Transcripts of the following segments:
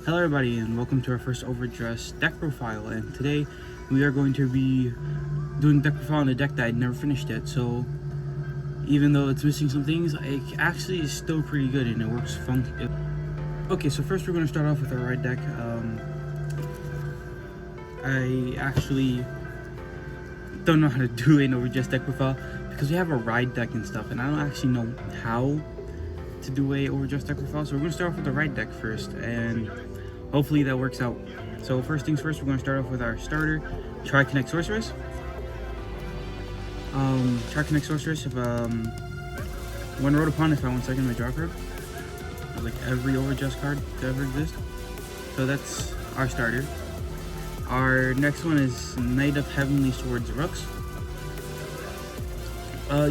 Hello everybody and welcome to our first overdress deck profile, and today we are going to be doing deck profile on a deck that I never finished yet. So even though it's missing some things, it actually is still pretty good and it works funky. Okay, so first we're going to start off with our ride deck. I actually don't know how to do an overdress deck profile because we have a ride deck and stuff, and I don't actually know how to do a overdress deck profile. So we're going to start off with the ride deck first, and hopefully that works out. So first things first, we're going to start off with our starter, Tri-Connect Sorceress. Tri-Connect Sorceress, if when rolled upon, if I 1 second, I draw a card. Like every overdress card to ever exist. So that's our starter. Our next one is Knight of Heavenly Swords Rooks.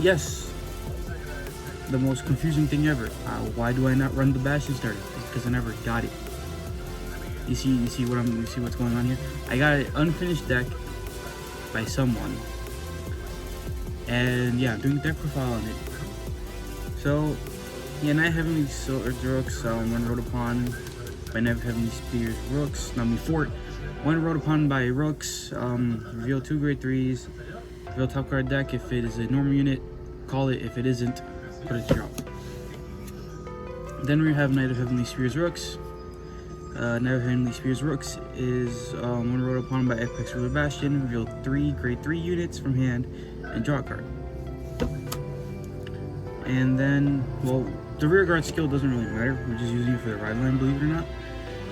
Yes, the most confusing thing ever. Why do I not run the Bastion starter? It's because I never got it. You see what's going on here? I got an unfinished deck by someone, and yeah, I'm doing deck profile on it. So yeah, Knight of Heavenly Swords Rooks, when rolled upon by Knight of Heavenly Spears Rooks, Fort. When rolled upon by Rooks, reveal 2 grade 3s, reveal top card deck. If it is a normal unit, call it. If it isn't, put it to drop. Then we have Knight of Heavenly Spears Rooks. Knight of Heavenly Spears Rooks is when rolled upon by Apex Ruler Bastion, reveal 3 grade 3 units from hand and draw a card. And then, well, the rear guard skill doesn't really matter. We're just using it for the ride line, believe it or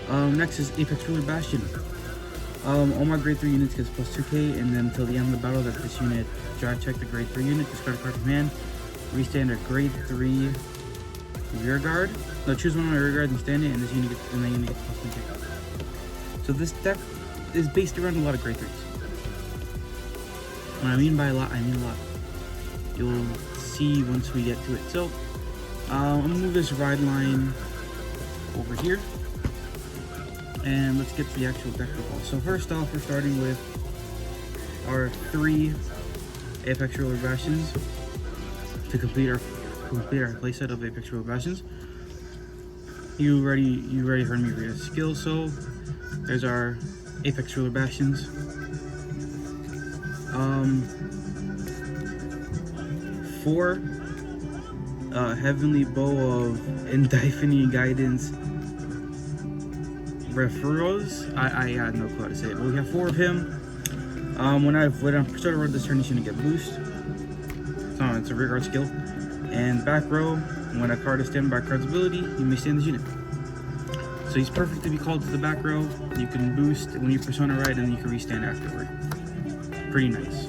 not. Next is Apex Ruler Bastion. All my grade 3 units gets plus 2k, and then until the end of the battle that this unit drive check the grade 3 unit, discard a card from hand, restand a grade 3 rear guard. No, choose one of my rear guards and stand it, and this unit gets, and then unit gets plus 1k. So this deck is based around a lot of grade 3s. When I mean by a lot, I mean a lot. You'll see once we get to it. So I'm gonna move this ride line over here, and let's get to the actual deck profile. So first off, we're starting with our 3 Apex Ruler Bastions to complete our playset of Apex Ruler Bastions. You already heard me read a skill. So there's our Apex Ruler Bastions. 4 Heavenly Bow of Indefinite Guidance Referos. I had no clue how to say it, but we have 4 of him. When I'm starting to run this turn, he's gonna get boost. So it's a rear guard skill. And back row, when a card is stand by card's ability, you may stand this unit. So he's perfect to be called to the back row. You can boost when you persona ride, and you can restand afterward. Pretty nice.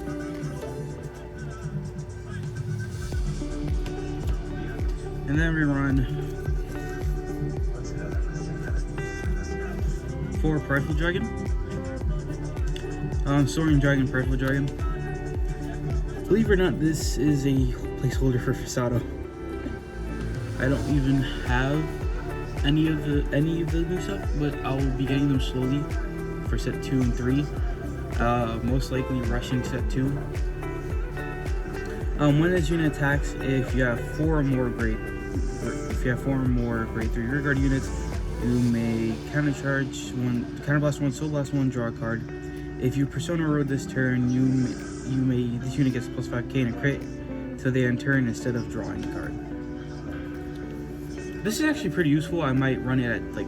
And then we run 4 Prideful Dragon. Soaring Dragon, Prideful Dragon. Believe it or not, this is a placeholder for Fasado. I don't even have any of the new stuff, but I'll be getting them slowly for set 2 and 3. Most likely rushing set 2. When this unit attacks, if you have 4 or more grade 3 rear guard units, you may counterblast 1, soul blast 1, draw a card. If you persona road this turn, this unit gets plus 5k in a crit till they end turn instead of drawing a card. This is actually pretty useful. I might run it at like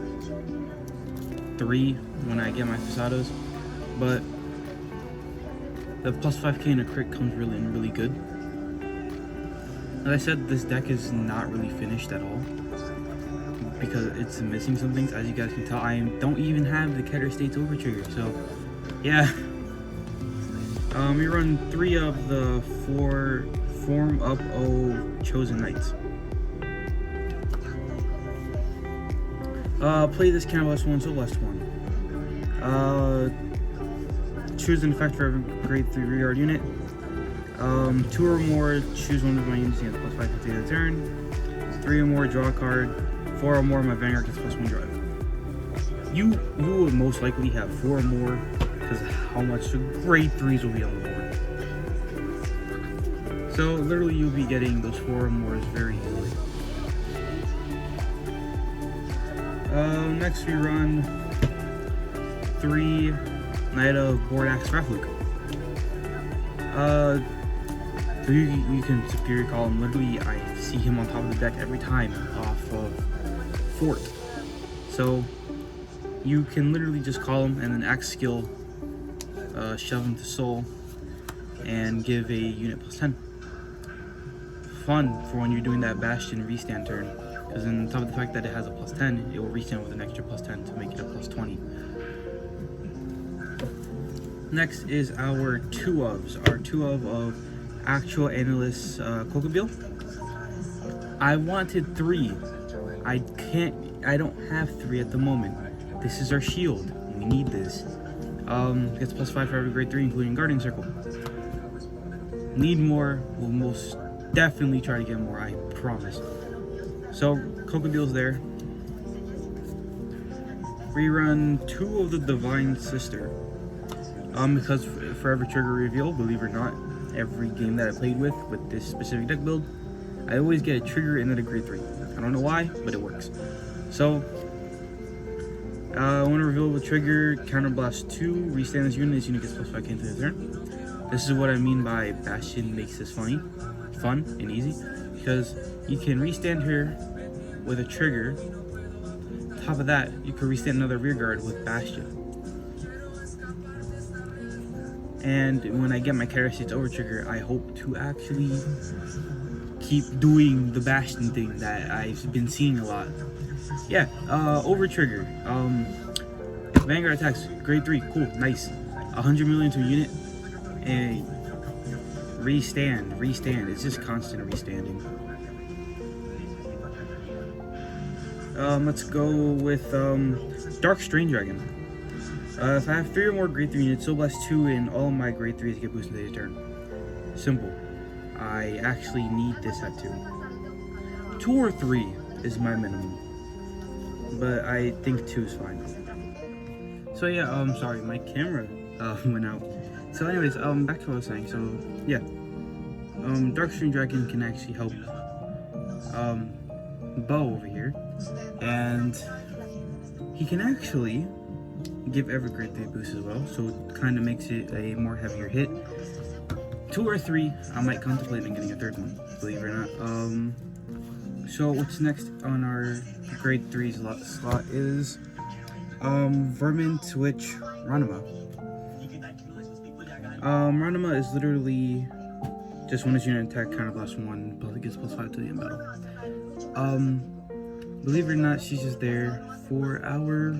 3 when I get my Fasados, but the plus 5k in a crit comes really good. As I said, this deck is not really finished at all because it's missing some things. As you guys can tell, I don't even have the Keter States over trigger. So yeah, we run 3 of the 4 Form Up O Chosen Knights. Play this Counterblast 1, Soul Blast 1. Choose an effect for every grade 3 rear guard unit. 2 or more, choose one of my units and get plus 5 50 at the turn. 3 or more, draw a card. 4 or more, my Vanguard gets plus 1 drive. You will most likely have 4 or more because of how much grade 3s will be on the board. So literally you'll be getting those 4 or more very easily. Next we run 3 Knight of Board Axe Raffluke. So you can superior call him. Literally, I see him on top of the deck every time off of Fort. So you can literally just call him and then axe skill, shove him to soul, and give a unit +10. Fun for when you're doing that Bastion restand turn, because on top of the fact that it has a +10, it will restand with an extra +10 to make it a +20. Next is our 2-ofs. Our 2-of actual analyst Kokobeel. I wanted 3. I don't have 3 at the moment. This is our shield. We need this. Gets +5 for every grade 3, including guarding circle. Need more. We'll most definitely try to get more, I promise. So Kokobeel's there. We run 2 of the Divine Sister. Because for every trigger reveal, believe it or not, every game that I played with this specific deck build, I always get a trigger and then a grade 3. I don't know why, but it works. So when I reveal the trigger, counterblast 2, restand this unit. This unit gets +5 into the turn. This is what I mean by Bastion makes this fun and easy, because you can restand her with a trigger. On top of that, you can restand another rear guard with Bastion. And when I get my Carrier States over trigger, I hope to actually keep doing the Bastion thing that I've been seeing a lot. Yeah, over trigger. Vanguard attacks, grade 3, cool, nice. 100 million to a unit, and restand. It's just constant restanding. Let's go with Dark Strain Dragon. If I have 3 or more grade 3 units, so blast 2 and all my grade 3s get boosted to turn. Simple. I actually need this at 2. 2 or 3 is my minimum, but I think 2 is fine. So yeah, sorry, my camera went out. So anyways, back to what I was saying. So yeah, Dark Strain Dragon can actually help Bo over here, and he can actually give every grade 3 boost as well, so it kind of makes it a more heavier hit. 2 or 3, I might contemplate on getting a 3rd one, believe it or not. So what's next on our grade 3 slot is Vermin Switch Ranma. Ranma is literally just when this unit attack counterblast 1, but it gets +5 to the end battle. Believe it or not, she's just there for our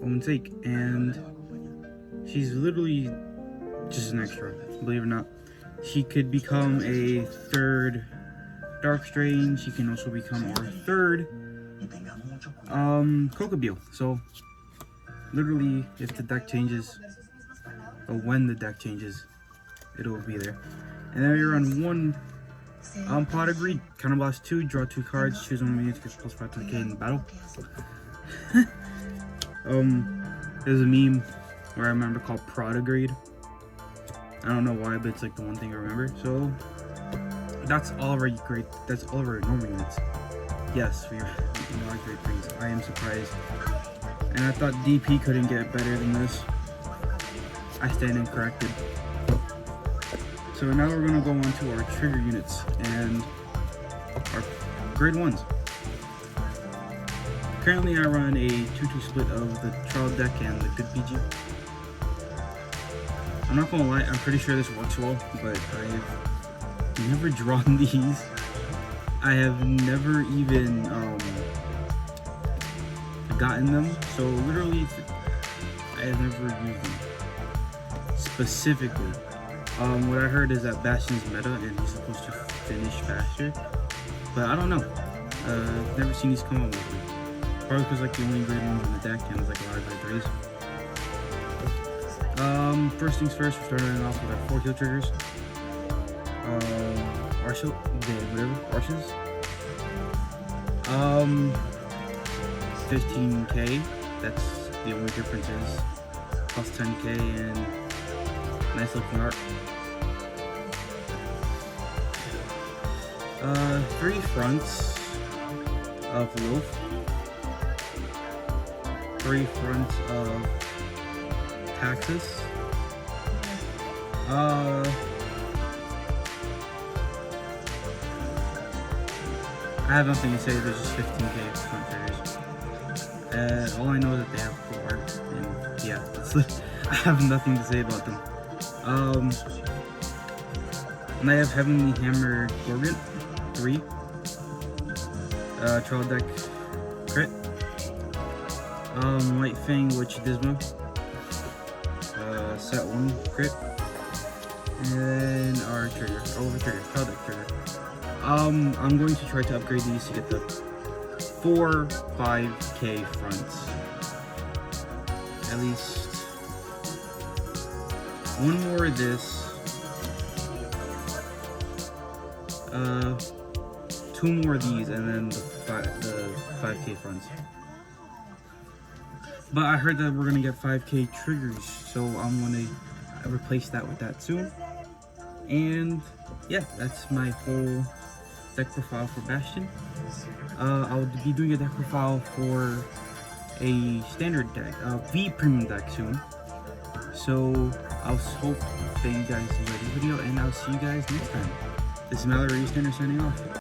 own sake, and she's literally just an extra. Believe it or not, she could become a 3rd Dark Strain. She can also become our 3rd Kokobeel. So literally, if the deck changes, or when the deck changes, it will be there. And then we run 1 Pot of Greed, counterblast 2, draw 2 cards, choose one unit to get +5 to the K in the battle. There's a meme where I remember called Prodigrade. I don't know why, but it's like the one thing I remember. So that's all of our normal units. Yes, we are grade 3s. I am surprised. And I thought DP couldn't get better than this. I stand incorrected. So now we're gonna go on to our trigger units and our grade 1s. Currently I run a 2-2 split of the trial deck and the good PG. I'm not gonna lie, I'm pretty sure this works well, but I've never drawn these. I have never even gotten them, so literally I have never used them specifically. What I heard is that Bastion's meta and he's supposed to finish faster, but I don't know. I've never seen these come out with me. Probably because like the only grade 1s in the deck and there's like a lot of grade 3s. First things first, we're starting off with our 4 kill triggers. Arshel, whatever, Arshes. 15k, that's the only difference is plus 10k and nice looking art. 3 fronts of Wolf. 3 fronts of taxes. I have nothing to say. There's just 15k front triggers. All I know is that they have 4, and yeah, I have nothing to say about them. And I have Heavenly Hammer Gorgon 3, trial deck crit, White Fang Witch Disma, set 1 crit, and our trigger, trial deck trigger. I'm going to try to upgrade these to get the 4 5k fronts. At least one more of this. 2 more of these, and then the 5k fronts. But I heard that we're gonna get 5k triggers, so I'm gonna replace that with that soon. And yeah, that's my whole deck profile for Bastion. I'll be doing a deck profile for a standard deck, V premium deck soon. So I'll hope that you guys enjoyed the video, and I'll see you guys next time. This is Mallory Standard signing off.